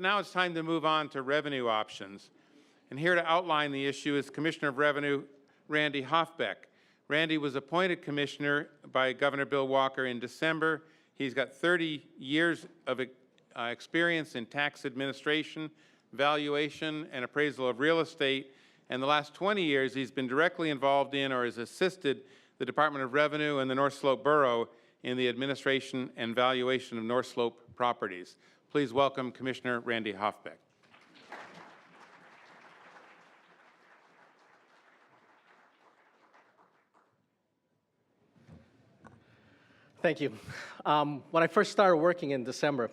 Now it's time to move on to revenue options. And here to outline the issue is Commissioner of Revenue, Randy Hoffbeck. Randy was appointed commissioner by Governor Bill Walker in December. He's got 30 years of experience in tax administration, valuation, and appraisal of real estate. And the last 20 years, he's been directly involved in or has assisted the Department of Revenue and the North Slope Borough in the administration and valuation of North Slope properties. Please welcome Commissioner Randy Hoffbeck. Thank you. When I first started working in December,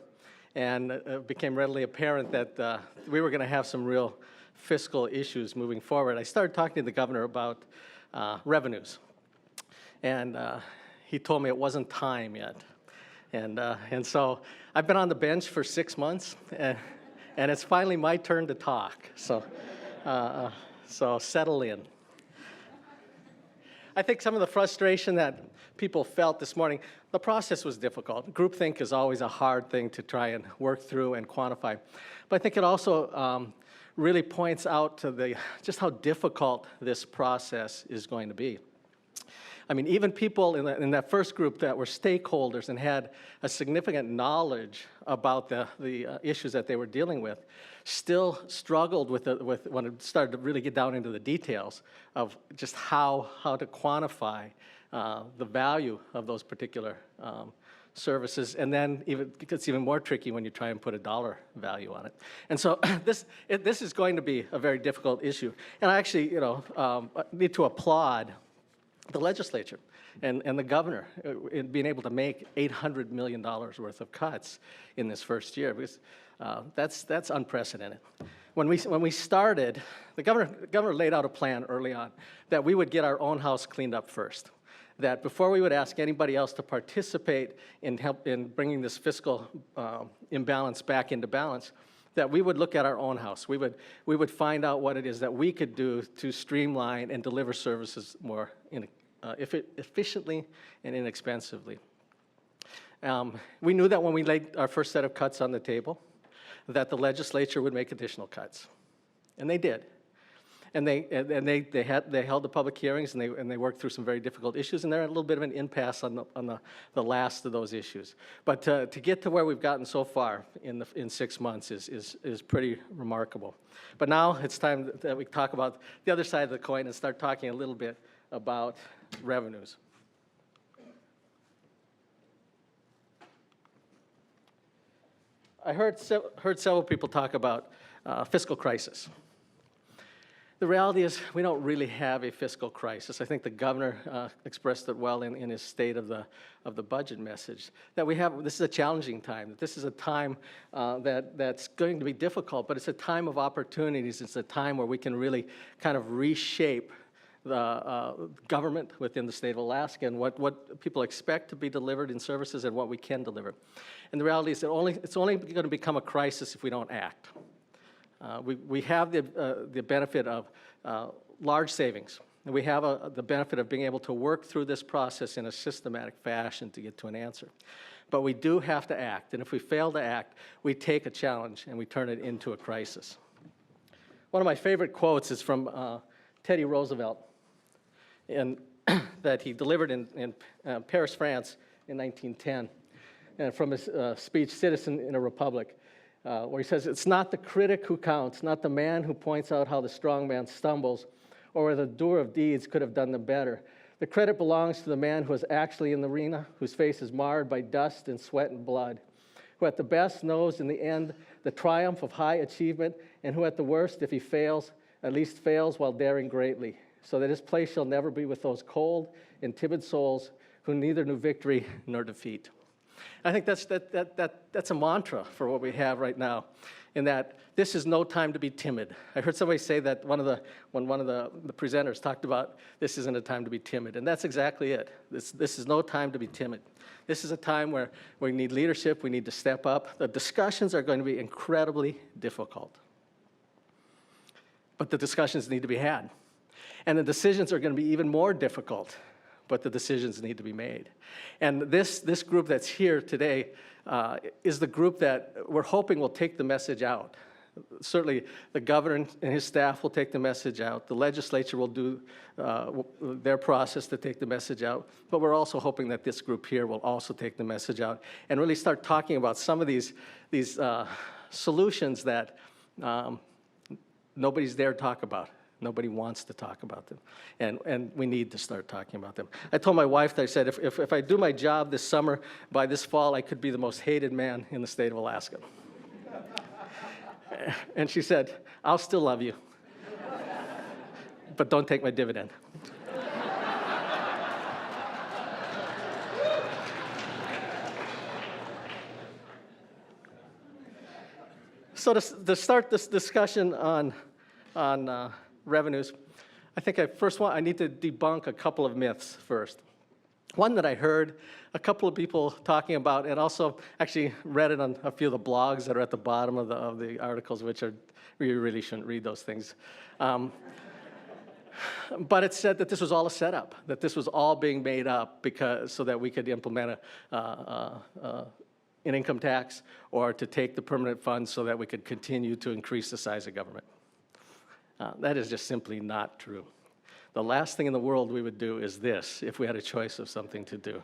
and it became readily apparent that we were going to have some real fiscal issues moving forward, I started talking to the governor about revenues. And he told me it wasn't time yet. And so I've been on the bench for 6 months, and it's finally my turn to talk. So settle in. I think some of the frustration that people felt this morning, the process was difficult. Groupthink is always a hard thing to try and work through and quantify. But I think it also really points out to just how difficult this process is going to be. I mean, even people in that first group that were stakeholders and had a significant knowledge about the issues that they were dealing with still struggled with when it started to really get down into the details of just how to quantify the value of those particular services. And then it gets even more tricky when you try and put a dollar value on it. And so this is going to be a very difficult issue. And I actually, need to applaud the legislature and the governor in being able to make $800 million worth of cuts in this first year, because that's unprecedented. When we started, the governor laid out a plan early on that we would get our own house cleaned up first. That before we would ask anybody else to participate in bringing this fiscal imbalance back into balance, that we would look at our own house. We would find out what it is that we could do to streamline and deliver services more efficiently and inexpensively. We knew that when we laid our first set of cuts on the table, that the legislature would make additional cuts, and they did. And they held the public hearings, and they worked through some very difficult issues, and they're at a little bit of an impasse on the last of those issues. But to get to where we've gotten so far in 6 months is pretty remarkable. But now it's time that we talk about the other side of the coin and start talking a little bit about revenues. I heard several people talk about fiscal crisis. The reality is we don't really have a fiscal crisis. I think the governor expressed it well in his state of the budget message, that this is a challenging time, that this is a time that's going to be difficult, but it's a time of opportunities. It's a time where we can really kind of reshape the government within the state of Alaska and what people expect to be delivered in services and what we can deliver. And the reality is that it's only going to become a crisis if we don't act. We have the benefit of large savings. And we have the benefit of being able to work through this process in a systematic fashion to get to an answer. But we do have to act, and if we fail to act, we take a challenge and we turn it into a crisis. One of my favorite quotes is from Teddy Roosevelt, and that he delivered in Paris, France in 1910, and from his speech, Citizen in a Republic. Where he says, "It's not the critic who counts, not the man who points out how the strong man stumbles, or whether the doer of deeds could have done them better. The credit belongs to the man who is actually in the arena, whose face is marred by dust and sweat and blood, who at the best knows in the end the triumph of high achievement, and who at the worst, if he fails, at least fails while daring greatly, so that his place shall never be with those cold and timid souls who neither knew victory nor defeat." I think that's a mantra for what we have right now, in that this is no time to be timid. I heard somebody say that when one of the presenters talked about this isn't a time to be timid, and that's exactly it. This is no time to be timid. This is a time where we need leadership, we need to step up. The discussions are going to be incredibly difficult, but the discussions need to be had. And the decisions are going to be even more difficult, but the decisions need to be made. And this group that's here today is the group that we're hoping will take the message out. Certainly, the governor and his staff will take the message out. The legislature will do their process to take the message out. But we're also hoping that this group here will also take the message out and really start talking about some of these solutions that nobody's there to talk about. Nobody wants to talk about them, and we need to start talking about them. I told my wife that I said, if I do my job this summer, by this fall, I could be the most hated man in the state of Alaska. And she said, I'll still love you, but don't take my dividend. So to start this discussion on revenues, I think I need to debunk a couple of myths first. One that I heard a couple of people talking about, and also actually read it on a few of the blogs that are at the bottom of the articles, which are, you really shouldn't read those things. But it said that this was all a setup, that this was all being made up so that we could implement an income tax or to take the permanent funds so that we could continue to increase the size of government. That is just simply not true. The last thing in the world we would do is this, if we had a choice of something to do.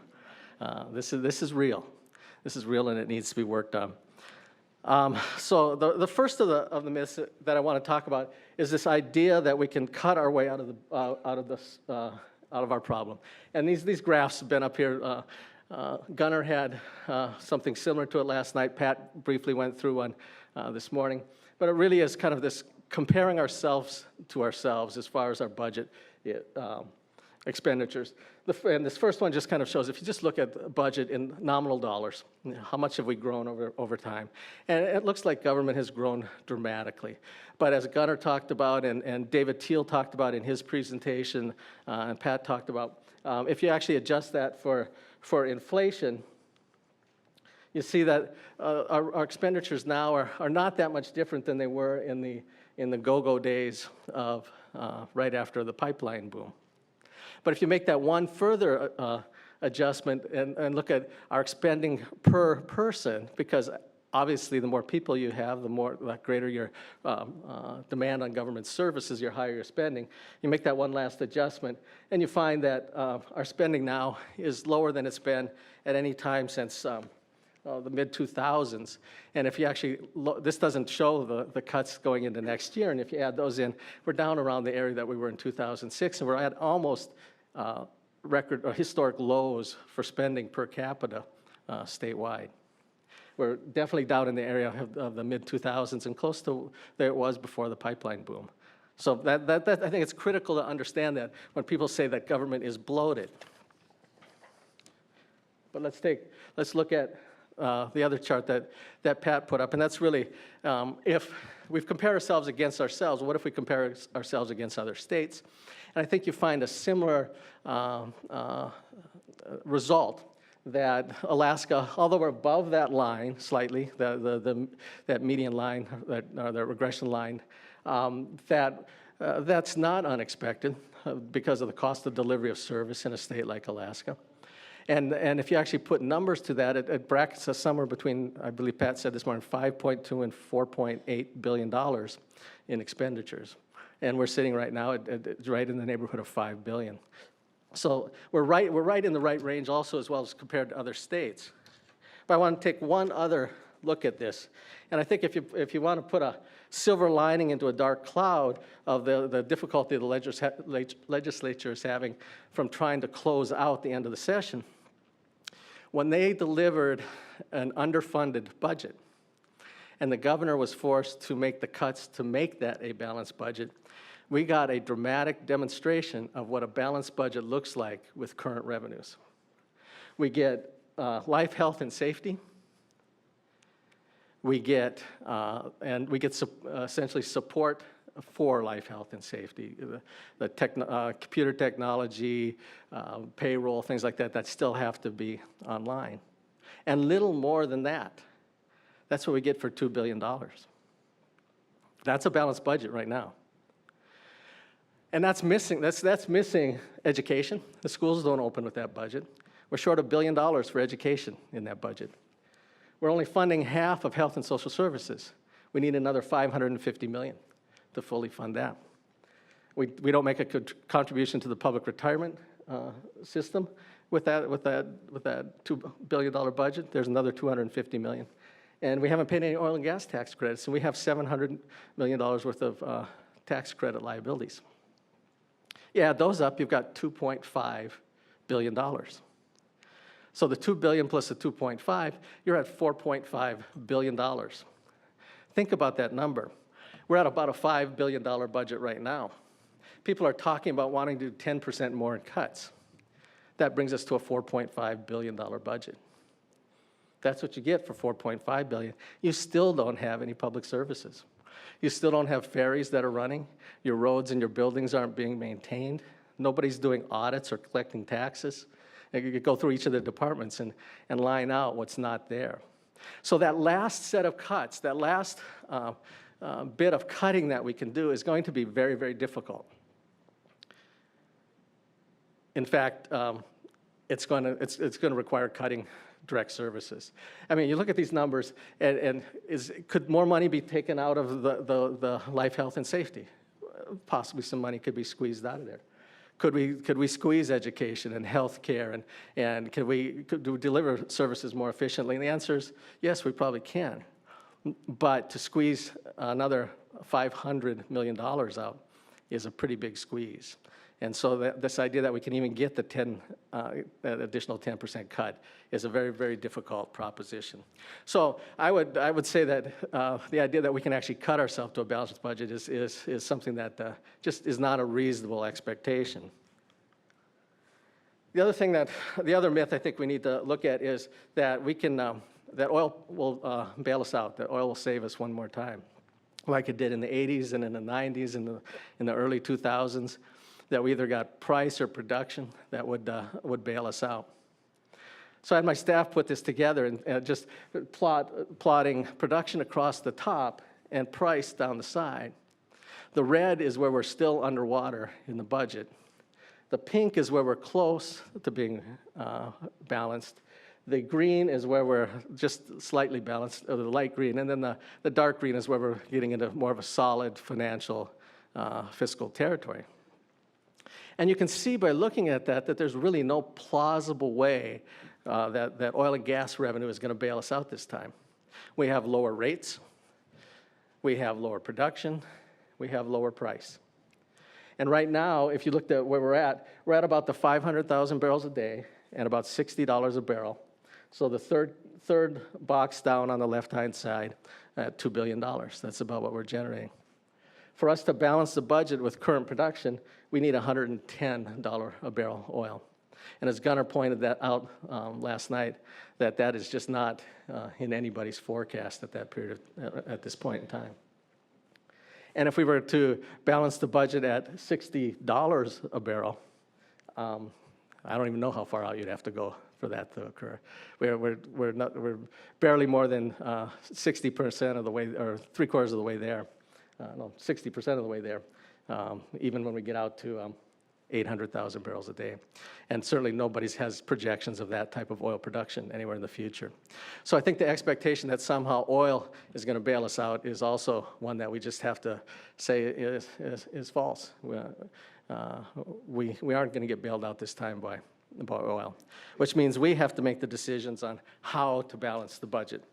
This is real. This is real, and it needs to be worked on. So the first of the myths that I want to talk about is this idea that we can cut our way out of our problem. And these graphs have been up here. Gunnar had something similar to it last night. Pat briefly went through one this morning. But it really is kind of this comparing ourselves to ourselves as far as our budget expenditures. And this first one just kind of shows, if you just look at the budget in nominal dollars, how much have we grown over time? And it looks like government has grown dramatically. But as Gunnar talked about, and David Thiel talked about in his presentation, and Pat talked about, if you actually adjust that for inflation, you see that our expenditures now are not that much different than they were in the go-go days of right after the pipeline boom. But if you make that one further adjustment and look at our spending per person, because obviously the more people you have, the greater your demand on government services, your higher your spending. You make that one last adjustment, and you find that our spending now is lower than it's been at any time since the mid-2000s. And if you actually, this doesn't show the cuts going into next year, and if you add those in, we're down around the area that we were in 2006, and we're at almost record or historic lows for spending per capita statewide. We're definitely down in the area of the mid-2000s and close to where it was before the pipeline boom. So that I think it's critical to understand that when people say that government is bloated. But let's look at the other chart that Pat put up, and that's really, if we've compared ourselves against ourselves, what if we compare ourselves against other states? And I think you find a similar result, that Alaska, although we're above that line slightly, that median line, the regression line, that's not unexpected because of the cost of delivery of service in a state like Alaska. And if you actually put numbers to that, it brackets us somewhere between, I believe Pat said this morning, $5.2 and $4.8 billion in expenditures. And we're sitting right now at right in the neighborhood of $5 billion. So we're right in the right range also, as well as compared to other states. But I want to take one other look at this. And I think if you want to put a silver lining into a dark cloud of the difficulty the legislature is having from trying to close out the end of the session, when they delivered an underfunded budget and the governor was forced to make the cuts to make that a balanced budget, we got a dramatic demonstration of what a balanced budget looks like with current revenues. We get life, health, and safety. We get essentially support for life, health, and safety. The computer technology, payroll, things like that still have to be online. And little more than that. That's what we get for $2 billion. That's a balanced budget right now. And that's missing education. The schools don't open with that budget. We're short $1 billion for education in that budget. We're only funding half of health and social services. We need another $550 million to fully fund that. We don't make a contribution to the public retirement system with that $2 billion budget. There's another $250 million. And we haven't paid any oil and gas tax credits, and we have $700 million worth of tax credit liabilities. You add those up, you've got $2.5 billion. So the $2 billion plus the 2.5, you're at $4.5 billion. Think about that number. We're at about a $5 billion budget right now. People are talking about wanting to do 10% more in cuts. That brings us to a $4.5 billion budget. That's what you get for $4.5 billion. You still don't have any public services. You still don't have ferries that are running. Your roads and your buildings aren't being maintained. Nobody's doing audits or collecting taxes. And you could go through each of the departments and line out what's not there. So that last set of cuts, that last bit of cutting that we can do is going to be very, very difficult. In fact, it's going to require cutting direct services. I mean, you look at these numbers, and could more money be taken out of the life, health, and safety? Possibly some money could be squeezed out of there. Could we squeeze education and health care, and could we deliver services more efficiently? And the answer is yes, we probably can. But to squeeze another $500 million out is a pretty big squeeze. And so this idea that we can even get the that additional 10% cut is a very, very difficult proposition. So I would say that the idea that we can actually cut ourselves to a balanced budget is something that just is not a reasonable expectation. The other myth I think we need to look at is that that oil will bail us out, that oil will save us one more time, like it did in the 80s and in the 90s and in the early 2000s. That we either got price or production that would bail us out. So I had my staff put this together and just plotting production across the top and price down the side. The red is where we're still underwater in the budget. The pink is where we're close to being balanced. The green is where we're just slightly balanced, or the light green, and then the dark green is where we're getting into more of a solid financial fiscal territory. And you can see by looking at that there's really no plausible way that oil and gas revenue is going to bail us out this time. We have lower rates, we have lower production, we have lower price. And right now, if you looked at where we're at about the 500,000 barrels a day and about $60 a barrel. So the third box down on the left-hand side at $2 billion. That's about what we're generating. For us to balance the budget with current production, we need $110 a barrel oil. And as Gunnar pointed that out last night, that is just not in anybody's forecast at that period, at this point in time. And if we were to balance the budget at $60 a barrel, I don't even know how far out you'd have to go for that to occur. We're barely more than 60% of the way, or 3/4 of the way there. No, 60% of the way there, even when we get out to 800,000 barrels a day. And certainly nobody has projections of that type of oil production anywhere in the future. So I think the expectation that somehow oil is going to bail us out is also one that we just have to say is false. We aren't going to get bailed out this time by oil, which means we have to make the decisions on how to balance the budget.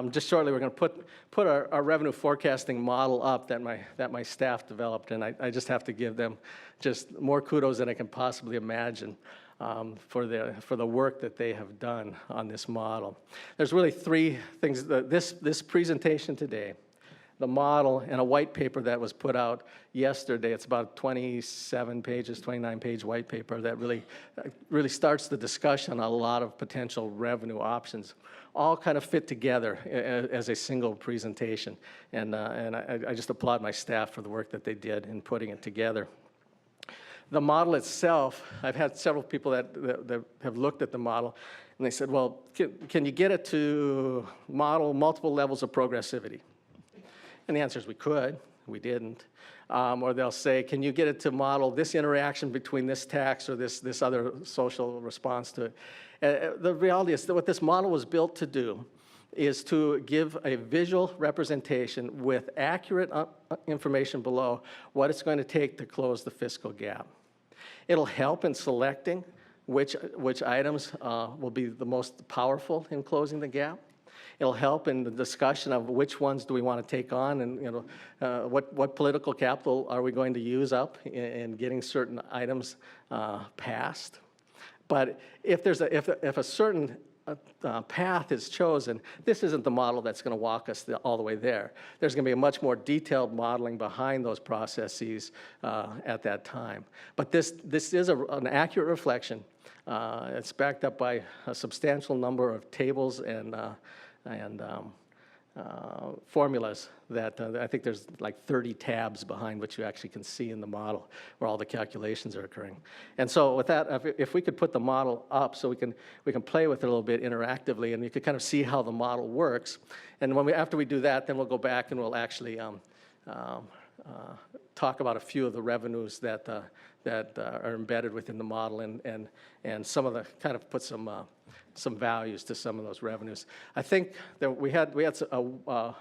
Just shortly, we're going to put our revenue forecasting model up that my staff developed, and I just have to give them just more kudos than I can possibly imagine for the work that they have done on this model. There's really three things. This presentation today, the model, and a white paper that was put out yesterday. It's about 27 pages, 29-page white paper that really starts the discussion on a lot of potential revenue options, all kind of fit together as a single presentation. And I just applaud my staff for the work that they did in putting it together. The model itself, I've had several people that have looked at the model, and they said, well, can you get it to model multiple levels of progressivity? And the answer is we could. We didn't. Or they'll say, can you get it to model this interaction between this tax or this other social response to it? The reality is that what this model was built to do is to give a visual representation with accurate information below what it's going to take to close the fiscal gap. It'll help in selecting which items will be the most powerful in closing the gap. It'll help in the discussion of which ones do we want to take on, and what political capital are we going to use up in getting certain items passed. But if a certain path is chosen, this isn't the model that's going to walk us all the way there. There's going to be a much more detailed modeling behind those processes at that time. But this is an accurate reflection. It's backed up by a substantial number of tables and formulas that I think there's like 30 tabs behind which you actually can see in the model where all the calculations are occurring. And so with that, if we could put the model up so we can play with it a little bit interactively, and you could kind of see how the model works. And after we do that, then we'll go back and we'll actually talk about a few of the revenues that are embedded within the model, and some of the kind of put some values to some of those revenues. I think that we had a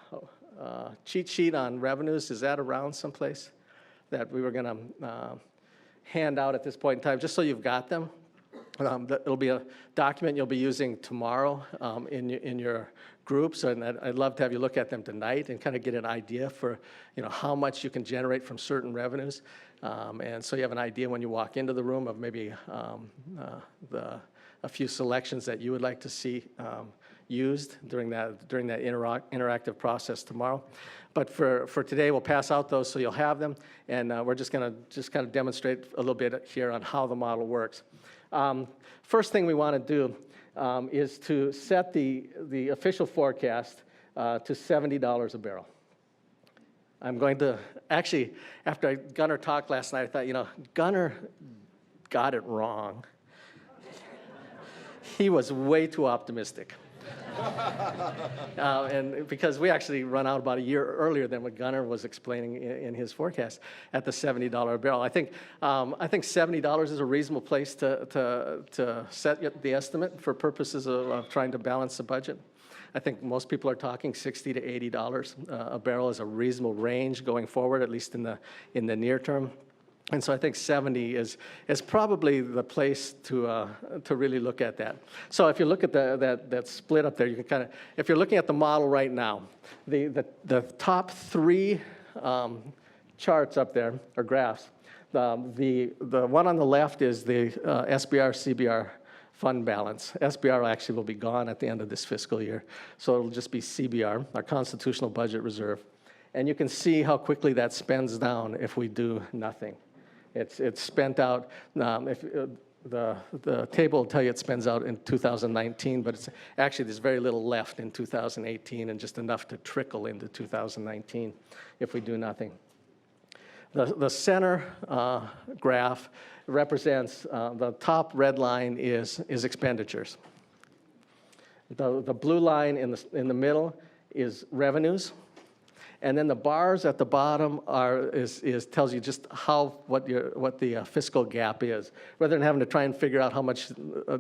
cheat sheet on revenues. Is that around someplace that we were going to hand out at this point in time, just so you've got them? It'll be a document you'll be using tomorrow in your groups, and I'd love to have you look at them tonight and kind of get an idea for how much you can generate from certain revenues, and so you have an idea when you walk into the room of maybe a few selections that you would like to see used during that interactive process tomorrow. But for today, we'll pass out those so you'll have them, and we're just going to kind of demonstrate a little bit here on how the model works. First thing we want to do is to set the official forecast to $70 a barrel. I'm going to, actually, after Gunnar talked last night, I thought, Gunnar got it wrong. He was way too optimistic. And because we actually run out about a year earlier than what Gunnar was explaining in his forecast at the $70 a barrel. I think $70 is a reasonable place to set the estimate for purposes of trying to balance the budget. I think most people are talking $60 to $80 a barrel is a reasonable range going forward, at least in the near term. And so I think 70 is probably the place to really look at that. So if you look at that split up there, you can kind of, if you're looking at the model right now, the top three charts up there, or graphs, the one on the left is the SBR-CBR fund balance. SBR actually will be gone at the end of this fiscal year, so it'll just be CBR, our constitutional budget reserve. And you can see how quickly that spends down if we do nothing. It's spent out, the table will tell you it spends out in 2019, but it's actually there's very little left in 2018 and just enough to trickle into 2019 if we do nothing. The center graph represents, the top red line is expenditures. The blue line in the middle is revenues. And then the bars at the bottom tells you just what the fiscal gap is. Rather than having to try and figure out how much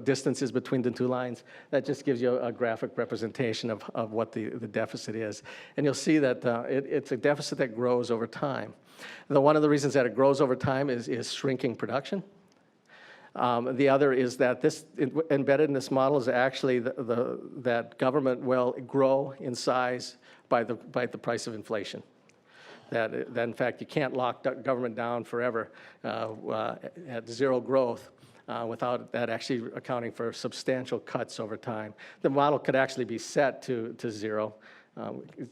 distance is between the two lines, that just gives you a graphic representation of what the deficit is. And you'll see that it's a deficit that grows over time. One of the reasons that it grows over time is shrinking production. The other is that embedded in this model is actually that government will grow in size by the price of inflation. That in fact you can't lock government down forever at zero growth without that actually accounting for substantial cuts over time. The model could actually be set to zero.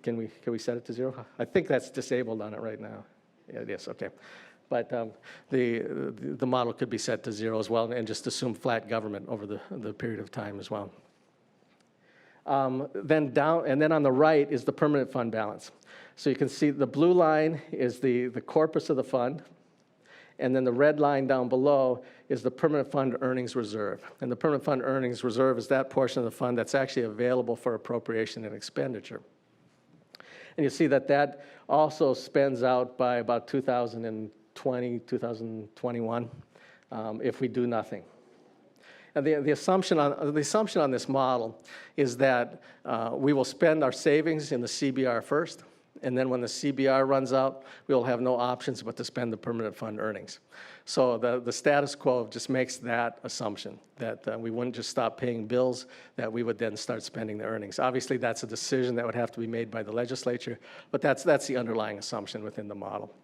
Can we set it to zero? I think that's disabled on it right now. Yeah, it is, okay. But the model could be set to zero as well, and just assume flat government over the period of time as well. Then on the right is the permanent fund balance. So you can see the blue line is the corpus of the fund, and then the red line down below is the permanent fund earnings reserve. And the permanent fund earnings reserve is that portion of the fund that's actually available for appropriation and expenditure. And you see that that also spends out by about 2020, 2021, if we do nothing. And the assumption on this model is that we will spend our savings in the CBR first, and then when the CBR runs out, we will have no options but to spend the permanent fund earnings. So the status quo just makes that assumption, that we wouldn't just stop paying bills, that we would then start spending the earnings. Obviously, that's a decision that would have to be made by the legislature, but that's the underlying assumption within the model.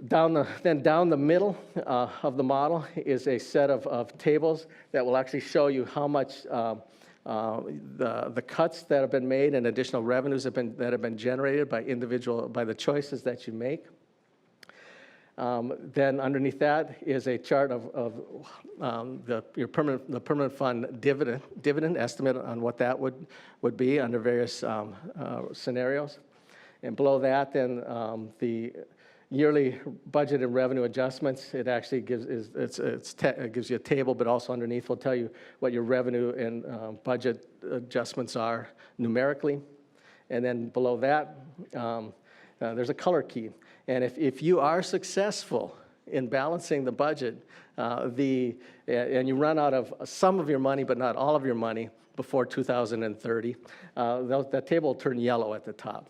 Down the middle of the model is a set of tables that will actually show you how much the cuts that have been made and additional revenues that have been generated by the choices that you make. Then underneath that is a chart of the permanent fund dividend estimate on what that would be under various scenarios. And below that, then the yearly budget and revenue adjustments. It actually gives it gives you a table, but also underneath will tell you what your revenue and budget adjustments are numerically. And then below that, there's a color key. And if you are successful in balancing the budget, and you run out of some of your money, but not all of your money before 2030, that table will turn yellow at the top.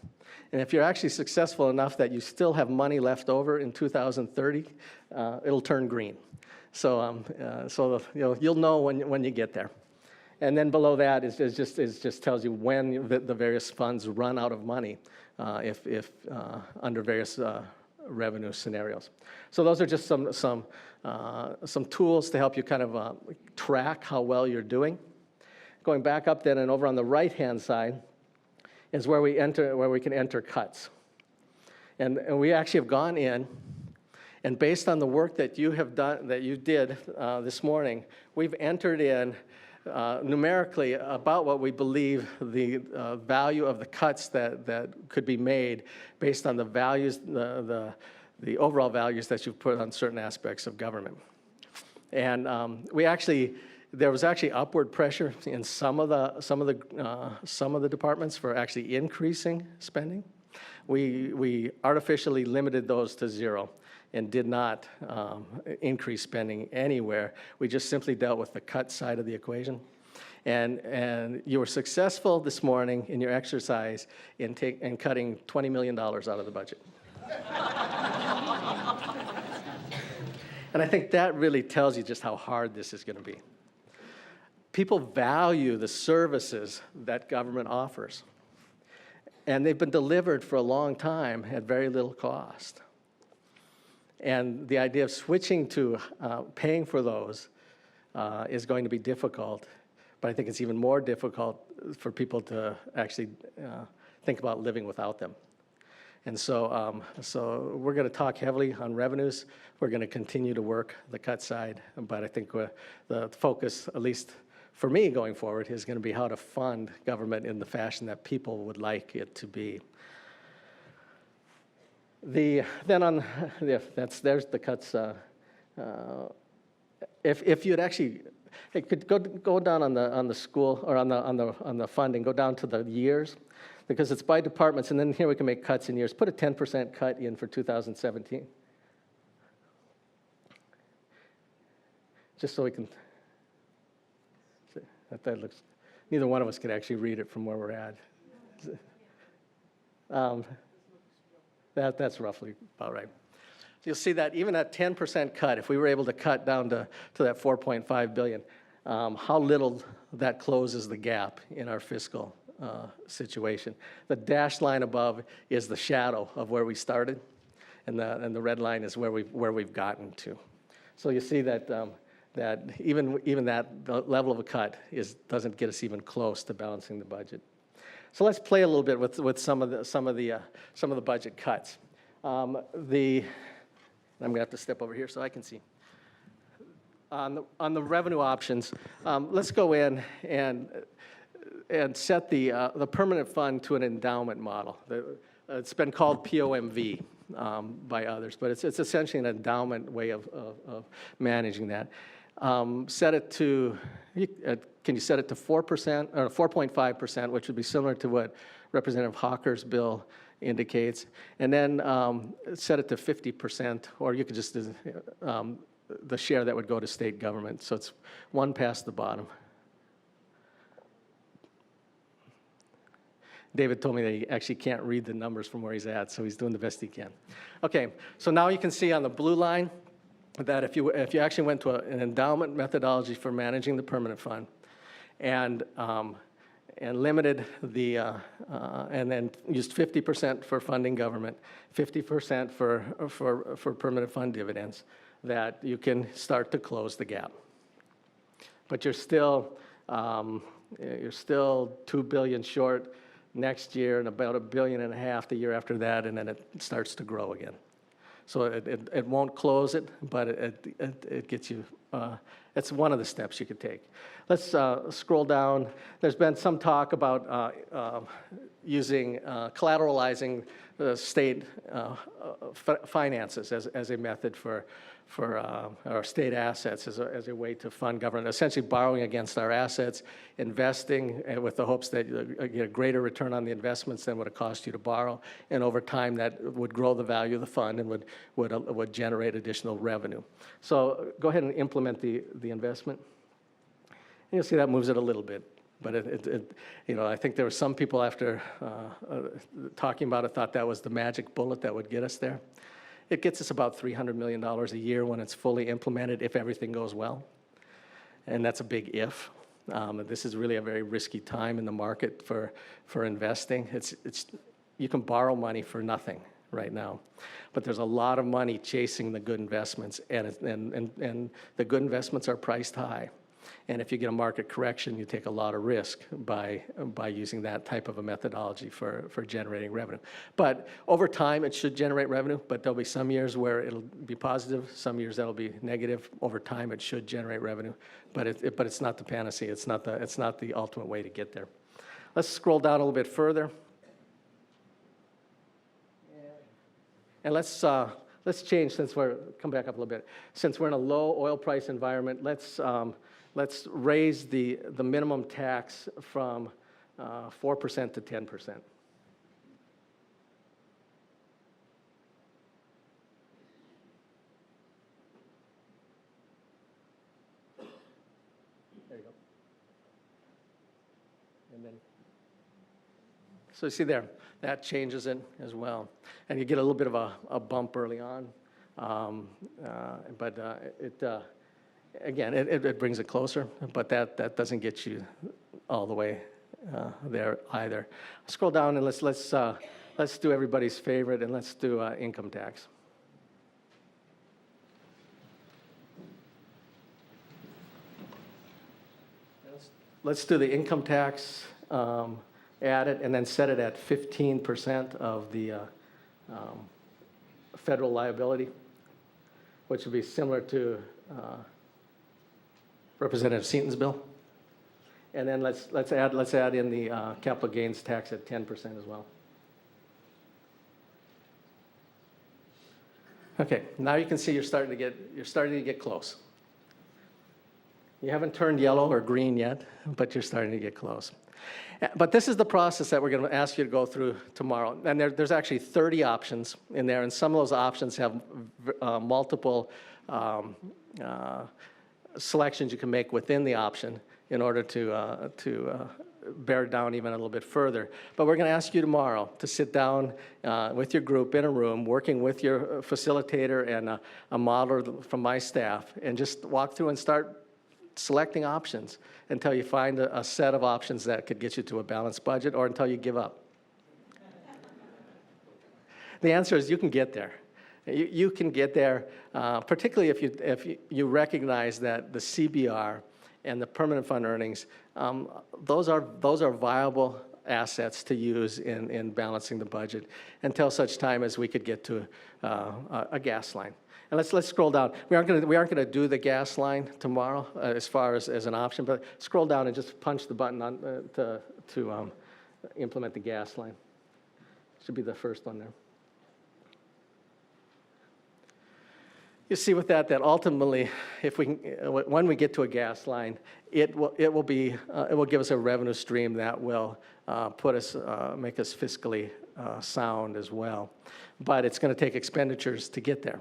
And if you're actually successful enough that you still have money left over in 2030, it'll turn green. So, you'll know when you get there. And then below that is just tells you when the various funds run out of money, if under various revenue scenarios. So those are just some tools to help you kind of track how well you're doing. Going back up then and over on the right-hand side is where we can enter cuts. And we actually have gone in, and based on the work that you have done, that you did this morning, we've entered in numerically about what we believe the value of the cuts that could be made based on the values, the overall values that you've put on certain aspects of government. And there was actually upward pressure in some of the departments for actually increasing spending. We artificially limited those to zero and did not increase spending anywhere. We just simply dealt with the cut side of the equation. And you were successful this morning in your exercise in cutting $20 million out of the budget. And I think that really tells you just how hard this is going to be. People value the services that government offers. And they've been delivered for a long time at very little cost. And the idea of switching to paying for those is going to be difficult. But I think it's even more difficult for people to actually think about living without them. And so we're going to talk heavily on revenues. We're going to continue to work the cut side. But I think the focus, at least for me going forward, is going to be how to fund government in the fashion that people would like it to be. There's the cuts. If you'd actually, it could go down on the school or on the funding, go down to the years, because it's by departments, and then here we can make cuts in years. Put a 10% cut in for 2017, just so we can. That looks, neither one of us could actually read it from where we're at. That's roughly about right. So you'll see that even at 10% cut, if we were able to cut down to that $4.5 billion, how little that closes the gap in our fiscal situation. The dashed line above is the shadow of where we started, and the red line is where we've gotten to. So you see that. That even that level of a cut doesn't get us even close to balancing the budget. So let's play a little bit with some of the budget cuts. I'm going to have to step over here so I can see. On the revenue options, let's go in and set the permanent fund to an endowment model. It's been called POMV by others, but it's essentially an endowment way of managing that. Set it to can you set it to 4% or 4.5%, which would be similar to what Representative Hawker's bill indicates, and then set it to 50%, or you could just do the share that would go to state government. So it's one past the bottom. David told me that he actually can't read the numbers from where he's at, so he's doing the best he can. Okay, so now you can see on the blue line that if you actually went to an endowment methodology for managing the permanent fund, and limited the and then used 50% for funding government, 50% for permanent fund dividends, that you can start to close the gap. But you're still $2 billion short next year, and about $1.5 billion the year after that, and then it starts to grow again. So it won't close it, but it gets you, it's one of the steps you could take. Let's scroll down. There's been some talk about using, collateralizing the state finances as a method for our state assets as a way to fund government, essentially borrowing against our assets, investing with the hopes that you get a greater return on the investments than what it cost you to borrow, and over time that would grow the value of the fund and would generate additional revenue. So go ahead and implement the investment. And you'll see that moves it a little bit. But I think there were some people after talking about it thought that was the magic bullet that would get us there. It gets us about $300 million a year when it's fully implemented, if everything goes well. And that's a big if. This is really a very risky time in the market for investing. You can borrow money for nothing right now. But there's a lot of money chasing the good investments, and the good investments are priced high. And if you get a market correction, you take a lot of risk by using that type of a methodology for generating revenue. But over time, it should generate revenue, but there'll be some years where it'll be positive, some years that'll be negative. Over time, it should generate revenue, but it's not the panacea. It's not the ultimate way to get there. Let's scroll down a little bit further. And let's change, come back up a little bit. Since we're in a low oil price environment, let's raise the minimum tax from 4% to 10%. There you go. And then, so you see there, that changes it as well. And you get a little bit of a bump early on, again, it brings it closer, but that doesn't get you all the way there either. Scroll down and let's do everybody's favorite, and let's do income tax. Let's do the income tax, add it, and then set it at 15% of the federal liability, which would be similar to Representative Seaton's bill. And then let's add in the capital gains tax at 10% as well. Okay, now you can see you're starting to get close. You haven't turned yellow or green yet, but you're starting to get close. But this is the process that we're going to ask you to go through tomorrow. And there's actually 30 options in there, and some of those options have multiple selections you can make within the option in order to bear down even a little bit further. But we're going to ask you tomorrow to sit down with your group in a room, working with your facilitator and a modeler from my staff, and just walk through and start selecting options until you find a set of options that could get you to a balanced budget, or until you give up. The answer is you can get there. You can get there, particularly if you recognize that the CBR and the permanent fund earnings, those are viable assets to use in balancing the budget until such time as we could get to a gas line. And let's scroll down. We aren't going to do the gas line tomorrow as far as an option, but scroll down and just punch the button on to implement the gas line. Should be the first one there. You see with that ultimately, if we can, when we get to a gas line, it will give us a revenue stream that will make us fiscally sound as well. But it's going to take expenditures to get there.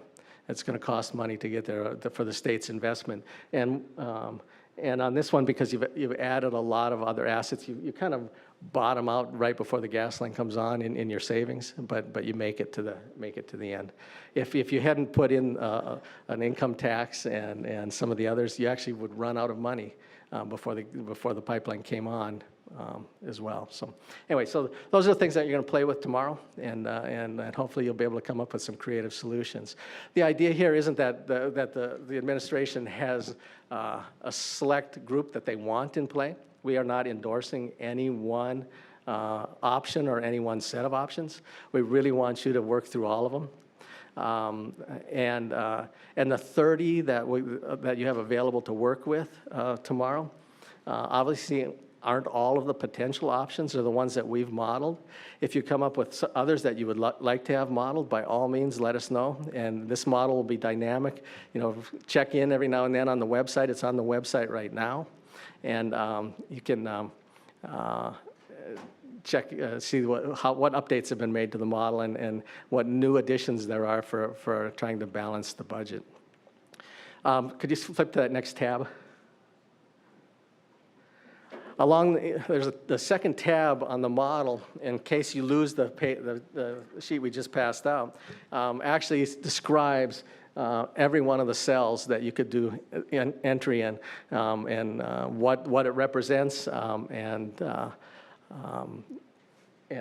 It's going to cost money to get there for the state's investment. And on this one, because you've added a lot of other assets, you kind of bottom out right before the gas line comes on in your savings, but you make it to the end. If you hadn't put in an income tax and some of the others, you actually would run out of money before the pipeline came on as well. So anyway, so those are the things that you're going to play with tomorrow, and hopefully you'll be able to come up with some creative solutions. The idea here isn't that the administration has a select group that they want in play. We are not endorsing any one option or any one set of options. We really want you to work through all of them. And the 30 that you have available to work with tomorrow, obviously aren't all of the potential options are the ones that we've modeled. If you come up with others that you would like to have modeled, by all means, let us know. And this model will be dynamic. You know, check in every now and then on the website. It's on the website right now. And you can check, see what updates have been made to the model and what new additions there are for trying to balance the budget. Could you flip to that next tab? There's the second tab on the model, in case you lose the sheet we just passed out, actually describes every one of the cells that you could do entry in, and what it represents, and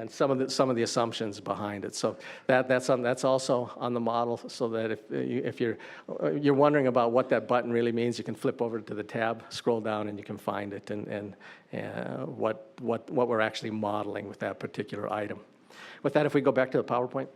some of the assumptions behind it. So that's also on the model, so that if you're wondering about what that button really means, you can flip over to the tab, scroll down, and you can find it and what we're actually modeling with that particular item. With that, if we go back to the PowerPoint.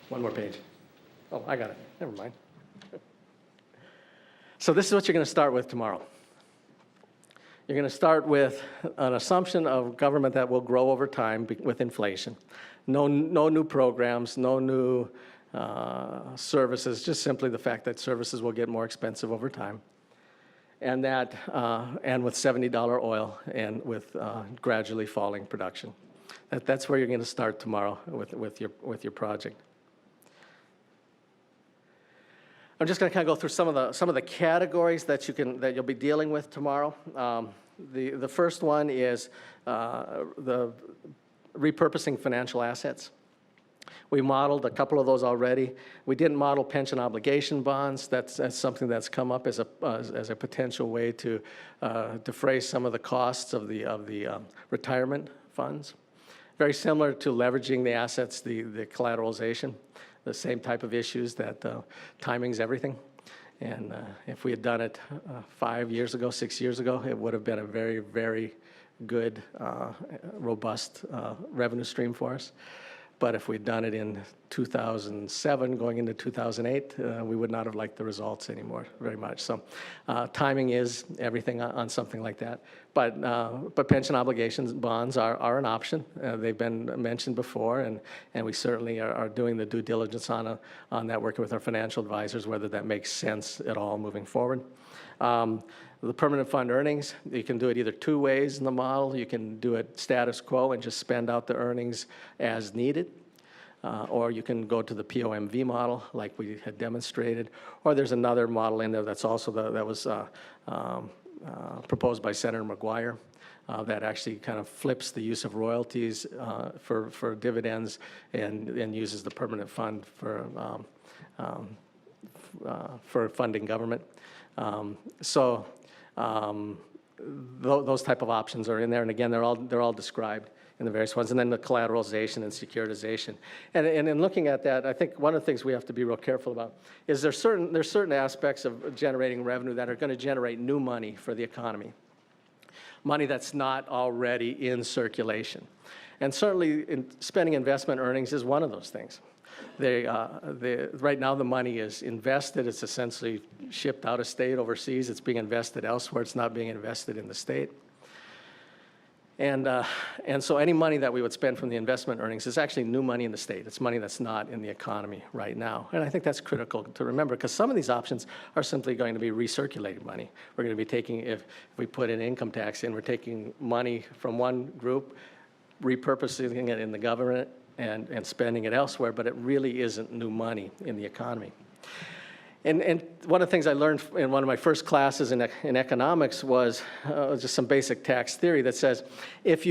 One more page. Oh, I got it. Never mind. So this is what you're going to start with tomorrow. You're going to start with an assumption of government that will grow over time with inflation. No new programs, no new services, just simply the fact that services will get more expensive over time. And with $70 oil and with gradually falling production. That's where you're going to start tomorrow with your project. I'm just going to kind of go through some of the categories that you'll be dealing with tomorrow. The first one is the repurposing financial assets. We modeled a couple of those already. We didn't model pension obligation bonds. That's something that's come up as a potential way to defray some of the costs of the retirement funds. Very similar to leveraging the assets, the collateralization. The same type of issues that timing's everything. And if we had done it 5 years ago, 6 years ago, it would have been a very, very good, robust revenue stream for us. But if we'd done it in 2007, going into 2008, we would not have liked the results anymore very much. So timing is everything on something like that. But pension obligations bonds are an option. They've been mentioned before, and we certainly are doing the due diligence on that, working with our financial advisors, whether that makes sense at all moving forward. The permanent fund earnings, you can do it either two ways in the model. You can do it status quo and just spend out the earnings as needed. Or you can go to the POMV model like we had demonstrated. Or there's another model in there that's also that was proposed by Senator McGuire that actually kind of flips the use of royalties for dividends and uses the permanent fund for funding government. Those type of options are in there, and again, they're all described in the various ones, and then the collateralization and securitization. And in looking at that, I think one of the things we have to be real careful about is there's certain aspects of generating revenue that are going to generate new money for the economy, money that's not already in circulation. And certainly, spending investment earnings is one of those things. Right now, the money is invested. It's essentially shipped out of state overseas. It's being invested elsewhere. It's not being invested in the state. And so any money that we would spend from the investment earnings is actually new money in the state. It's money that's not in the economy right now. And I think that's critical to remember, because some of these options are simply going to be recirculated money. We're going to be taking, if we put an income tax in, we're taking money from one group, repurposing it in the government, and spending it elsewhere, but it really isn't new money in the economy. And one of the things I learned in one of my first classes in economics was just some basic tax theory that says if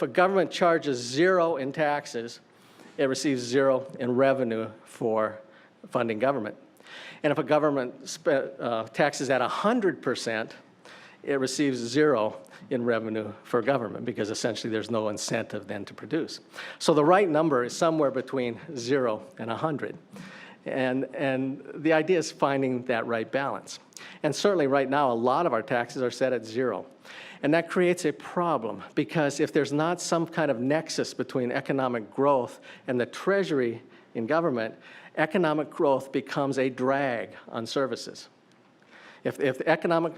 a government charges 0 in taxes, it receives 0 in revenue for funding government. And if a government taxes at 100%, it receives 0 in revenue for government, because essentially there's no incentive then to produce. So the right number is somewhere between 0 and 100. And the idea is finding that right balance. And certainly right now, a lot of our taxes are set at 0. And that creates a problem, because if there's not some kind of nexus between economic growth and the treasury in government, economic growth becomes a drag on services. If economic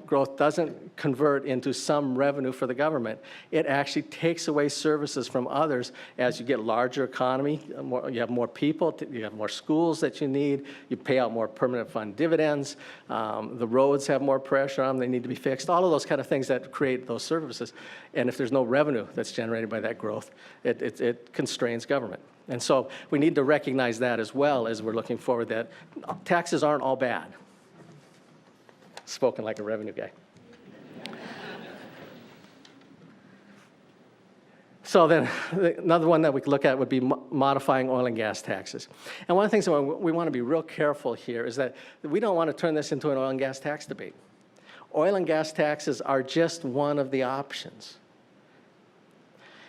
growth doesn't convert into some revenue for the government, it actually takes away services from others. As you get larger economy, you have more people, you have more schools that you need, you pay out more permanent fund dividends, the roads have more pressure on them, they need to be fixed, all of those kind of things that create those services. And if there's no revenue that's generated by that growth, it constrains government. And so we need to recognize that as well as we're looking forward, that taxes aren't all bad. Spoken like a revenue guy. So then another one that we could look at would be modifying oil and gas taxes. And one of the things that we want to be real careful here is that we don't want to turn this into an oil and gas tax debate. Oil and gas taxes are just one of the options.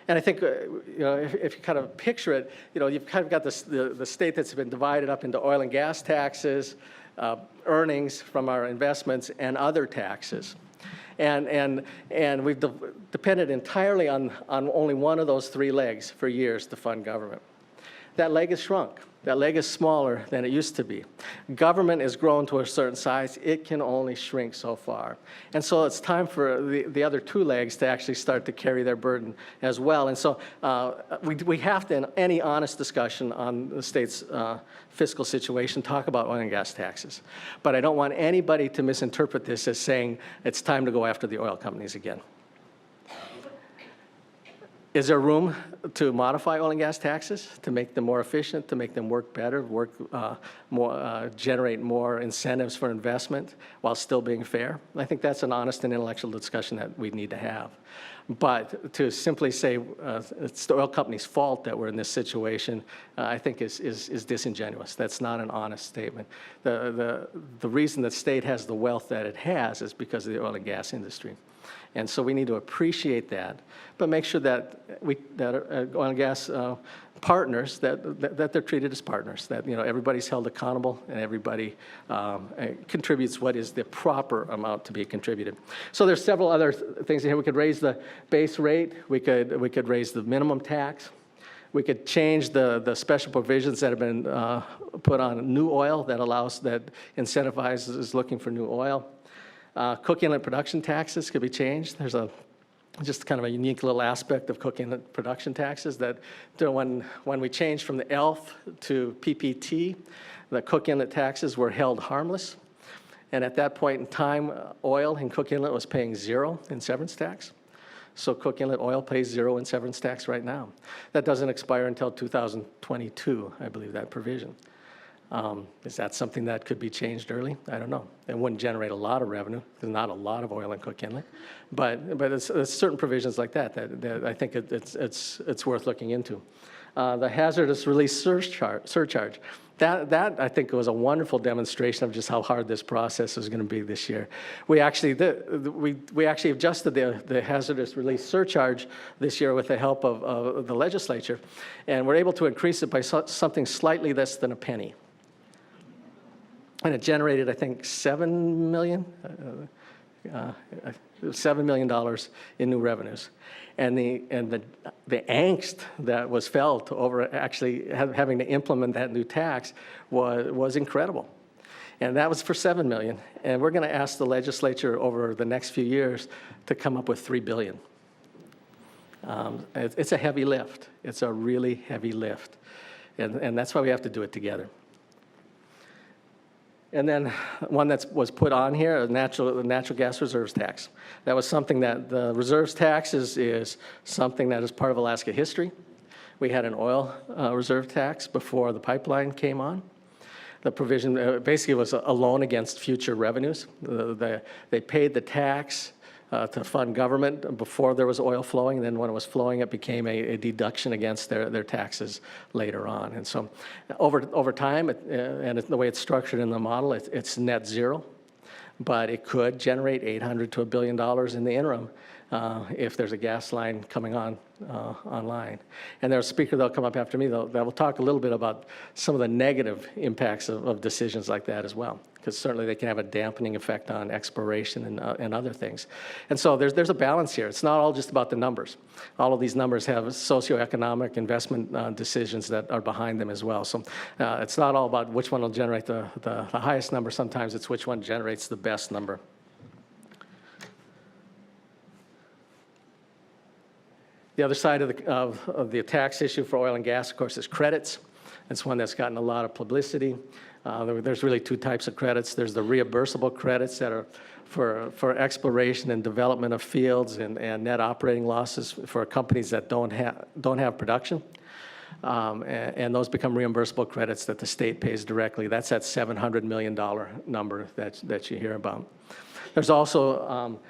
And I think, if you kind of picture it, you've kind of got the state that's been divided up into oil and gas taxes, earnings from our investments, and other taxes. And we've depended entirely on only one of those 3 legs for years to fund government. That leg has shrunk. That leg is smaller than it used to be. Government has grown to a certain size. It can only shrink so far. And so it's time for the other 2 legs to actually start to carry their burden as well. And so we have to, in any honest discussion on the state's fiscal situation, talk about oil and gas taxes. But I don't want anybody to misinterpret this as saying it's time to go after the oil companies again. Is there room to modify oil and gas taxes, to make them more efficient, to make them work better, generate more incentives for investment while still being fair? I think that's an honest and intellectual discussion that we need to have. But to simply say it's the oil company's fault that we're in this situation, I think is disingenuous. That's not an honest statement. The reason the state has the wealth that it has is because of the oil and gas industry. And so we need to appreciate that, but make sure that oil and gas partners, that they're treated as partners, that everybody's held accountable and everybody contributes what is the proper amount to be contributed. So there's several other things here. We could raise the base rate. We could raise the minimum tax. We could change the special provisions that have been put on new oil that incentivizes looking for new oil. Cook inlet production taxes could be changed. There's just kind of a unique little aspect of cook inlet production taxes that when we changed from the ELF to PPT, the cook inlet taxes were held harmless. And at that point in time, oil in cook inlet was paying 0 in severance tax. So cook inlet oil pays 0 in severance tax right now. That doesn't expire until 2022, I believe, that provision. Is that something that could be changed early? I don't know. It wouldn't generate a lot of revenue. There's not a lot of oil in cook inlet, but it's certain provisions like that I think it's worth looking into. The hazardous release surcharge. That I think was a wonderful demonstration of just how hard this process is going to be this year. We actually adjusted the hazardous release surcharge this year with the help of the legislature, and we're able to increase it by something slightly less than a penny. And it generated, I think, $7 million $7 million in new revenues. And the angst that was felt over actually having to implement that new tax was incredible. And that was for $7 million. And we're going to ask the legislature over the next few years to come up with $3 billion. It's a heavy lift. It's a really heavy lift. And that's why we have to do it together. And then one that was put on here, the natural gas reserves tax. That was something that the reserves tax is something that is part of Alaska history. We had an oil reserve tax before the pipeline came on. The provision basically was a loan against future revenues. They paid the tax to fund government before there was oil flowing. Then when it was flowing, it became a deduction against their taxes later on. And so over time, and the way it's structured in the model, it's net zero. But it could generate $800 to $1 billion in the interim if there's a gas line coming online. And there's a speaker that'll come up after me that will talk a little bit about some of the negative impacts of decisions like that as well, because certainly they can have a dampening effect on exploration and other things. And so there's a balance here. It's not all just about the numbers. All of these numbers have socioeconomic investment decisions that are behind them as well. So it's not all about which one will generate the highest number. Sometimes it's which one generates the best number. The other side of the tax issue for oil and gas, of course, is credits. It's one that's gotten a lot of publicity. There's really two types of credits. There's the reimbursable credits that are for exploration and development of fields and net operating losses for companies that don't have production. And those become reimbursable credits that the state pays directly. That's that $700 million number that you hear about. There's also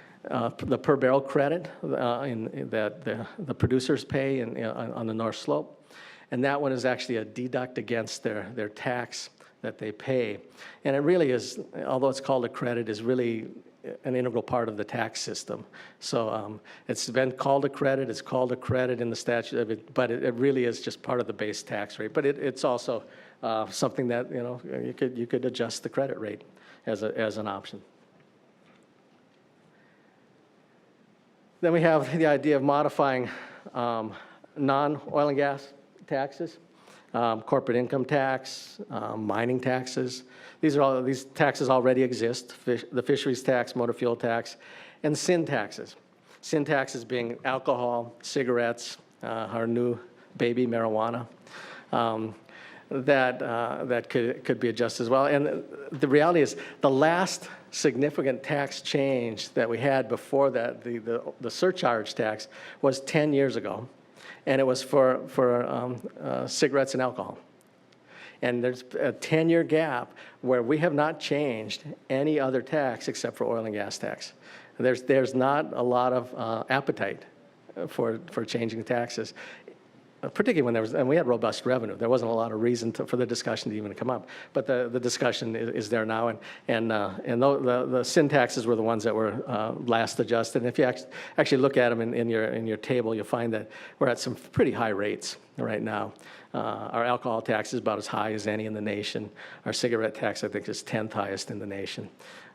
the per barrel credit that the producers pay on the North Slope. And that one is actually a deduct against their tax that they pay. And it really is, although it's called a credit, is really an integral part of the tax system. So it's been called a credit, it's called a credit in the statute, but it really is just part of the base tax rate. But it's also something that, you could adjust the credit rate as an option. Then we have the idea of modifying non-oil and gas taxes, corporate income tax, mining taxes. These taxes already exist, the fisheries tax, motor fuel tax, and sin taxes. Sin taxes being alcohol, cigarettes, our new baby marijuana, that could be adjusted as well. And the reality is the last significant tax change that we had before that, the surcharge tax, was 10 years ago. And it was for cigarettes and alcohol. And there's a 10-year gap where we have not changed any other tax except for oil and gas tax. There's not a lot of appetite for changing taxes, particularly when we had robust revenue. There wasn't a lot of reason for the discussion to even come up. But the discussion is there now, and the sin taxes were the ones that were last adjusted. And if you actually look at them in your table, you'll find that we're at some pretty high rates right now. Our alcohol tax is about as high as any in the nation. Our cigarette tax, I think, is 10th highest in the nation.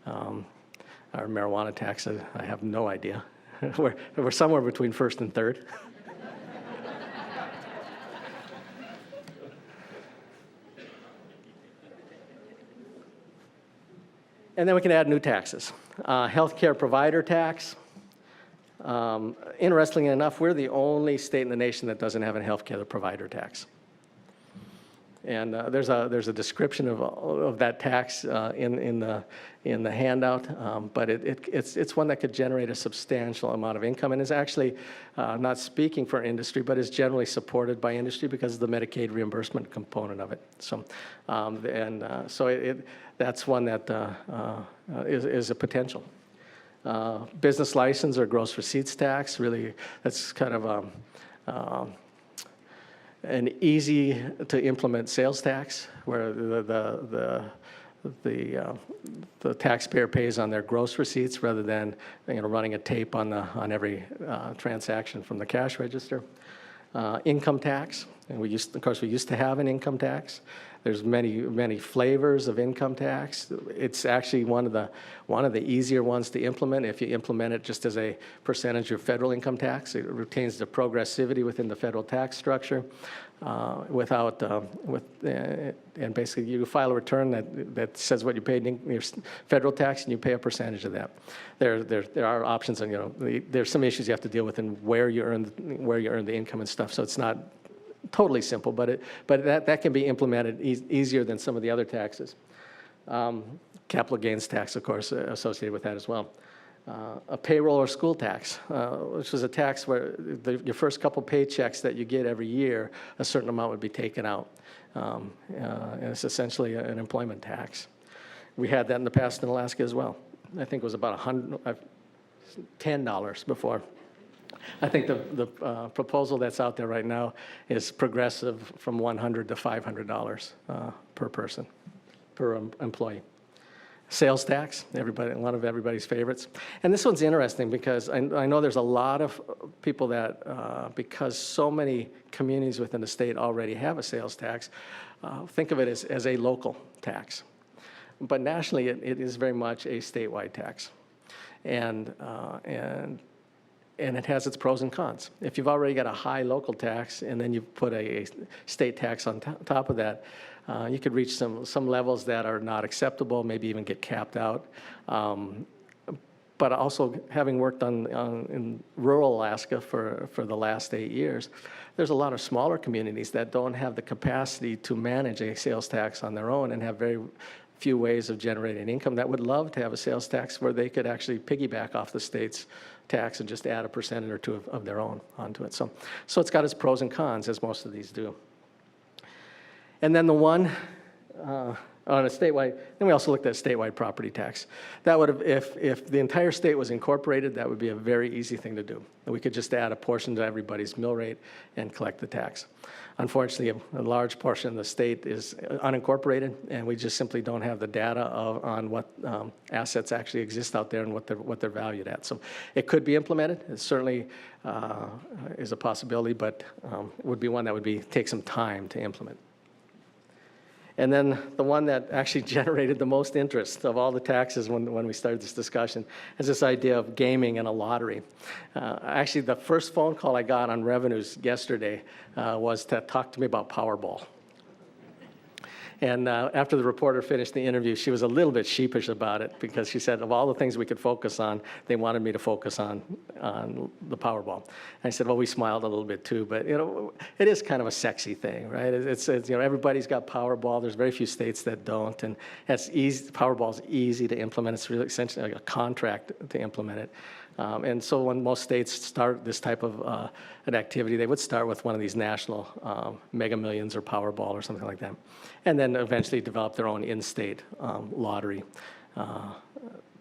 Our marijuana tax, I have no idea. We're somewhere between first and third. And then we can add new taxes. Healthcare provider tax. Interestingly enough, we're the only state in the nation that doesn't have a healthcare provider tax. And there's a description of that tax in the handout, but it's one that could generate a substantial amount of income, and is actually not speaking for industry, but is generally supported by industry because of the Medicaid reimbursement component of it. So, that's one that is a potential. Business license or gross receipts tax, really, that's kind of an easy to implement sales tax, where the taxpayer pays on their gross receipts rather than running a tape on every transaction from the cash register. Income tax, And of course, we used to have an income tax. There's many flavors of income tax. It's actually one of the easier ones to implement if you implement it just as a percentage of federal income tax. It retains the progressivity within the federal tax structure, and basically you file a return that says what you paid in your federal tax, and you pay a percentage of that. There are options, and there's some issues you have to deal with in where you earn the income and stuff. So it's not totally simple, but that can be implemented easier than some of the other taxes. Capital gains tax, of course, associated with that as well. A payroll or school tax, which is a tax where your first couple paychecks that you get every year, a certain amount would be taken out. And it's essentially an employment tax. We had that in the past in Alaska as well. I think it was about $10 before. I think the proposal that's out there right now is progressive from $100 to $500 per person, per employee. Sales tax, one of everybody's favorites. And this one's interesting because I know there's a lot of people that, because so many communities within the state already have a sales tax, think of it as a local tax. But nationally, it is very much a statewide tax. And it has its pros and cons. If you've already got a high local tax and then you put a state tax on top of that, you could reach some levels that are not acceptable, maybe even get capped out. But also, having worked in rural Alaska for the last 8 years, there's a lot of smaller communities that don't have the capacity to manage a sales tax on their own and have very few ways of generating income that would love to have a sales tax where they could actually piggyback off the state's tax and just add a percentage or two of their own onto it. So it's got its pros and cons, as most of these do. And then the one on a statewide, then we also looked at statewide property tax. That would have, if the entire state was incorporated, that would be a very easy thing to do. We could just add a portion to everybody's mill rate and collect the tax. Unfortunately, a large portion of the state is unincorporated, and we just simply don't have the data on what assets actually exist out there and what they're valued at. So it could be implemented. It certainly is a possibility, but would be one that would take some time to implement. And then the one that actually generated the most interest of all the taxes when we started this discussion is this idea of gaming and a lottery. Actually, the first phone call I got on revenues yesterday was to talk to me about Powerball. And after the reporter finished the interview, she was a little bit sheepish about it because she said of all the things we could focus on, they wanted me to focus on the Powerball. And I said, well, we smiled a little bit too, but it is kind of a sexy thing, right? It's everybody's got Powerball. There's very few states that don't, and it's easy. Powerball's easy to implement. It's really essentially like a contract to implement it. And so when most states start this type of an activity, they would start with one of these national Mega Millions or Powerball or something like that, and then eventually develop their own in-state lottery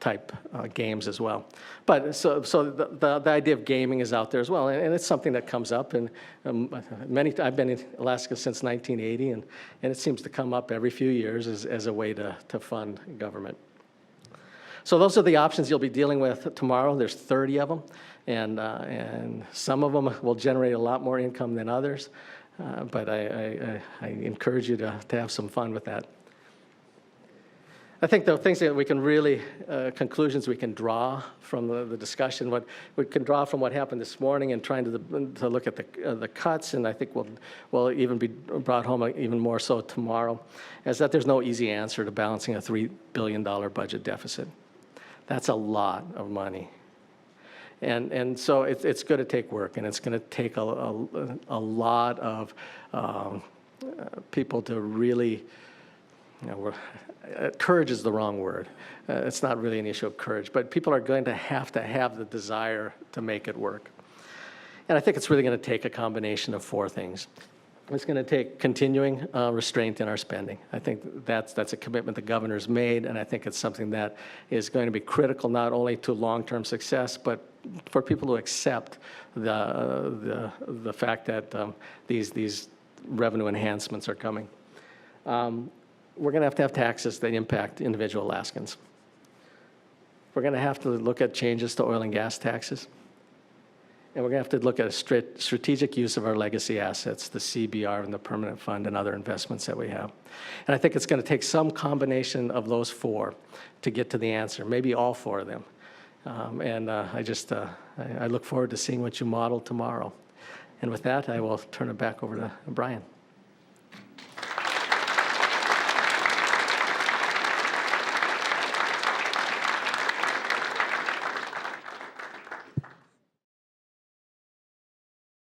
type games as well. But so the idea of gaming is out there as well, and it's something that comes up. And I've been in Alaska since 1980, and it seems to come up every few years as a way to fund government. So those are the options you'll be dealing with tomorrow. There's 30 of them, and some of them will generate a lot more income than others, but I encourage you to have some fun with that. I think the things that we can really, conclusions we can draw from the discussion, what we can draw from what happened this morning and trying to look at the cuts, and I think will even be brought home even more so tomorrow, is that there's no easy answer to balancing a $3 billion budget deficit. That's a lot of money. And so it's going to take work, and it's going to take a lot of people to really, courage is the wrong word. It's not really an issue of courage, but people are going to have the desire to make it work. And I think it's really going to take a combination of four things. It's going to take continuing restraint in our spending. I think that's a commitment the governor's made, and I think it's something that is going to be critical not only to long-term success, but for people to accept the fact that these revenue enhancements are coming. We're going to have taxes that impact individual Alaskans. We're going to have to look at changes to oil and gas taxes. And we're going to have to look at a strategic use of our legacy assets, the CBR and the permanent fund and other investments that we have. And I think it's going to take some combination of those four to get to the answer, maybe all four of them. I look forward to seeing what you model tomorrow. And with that, I will turn it back over to Brian.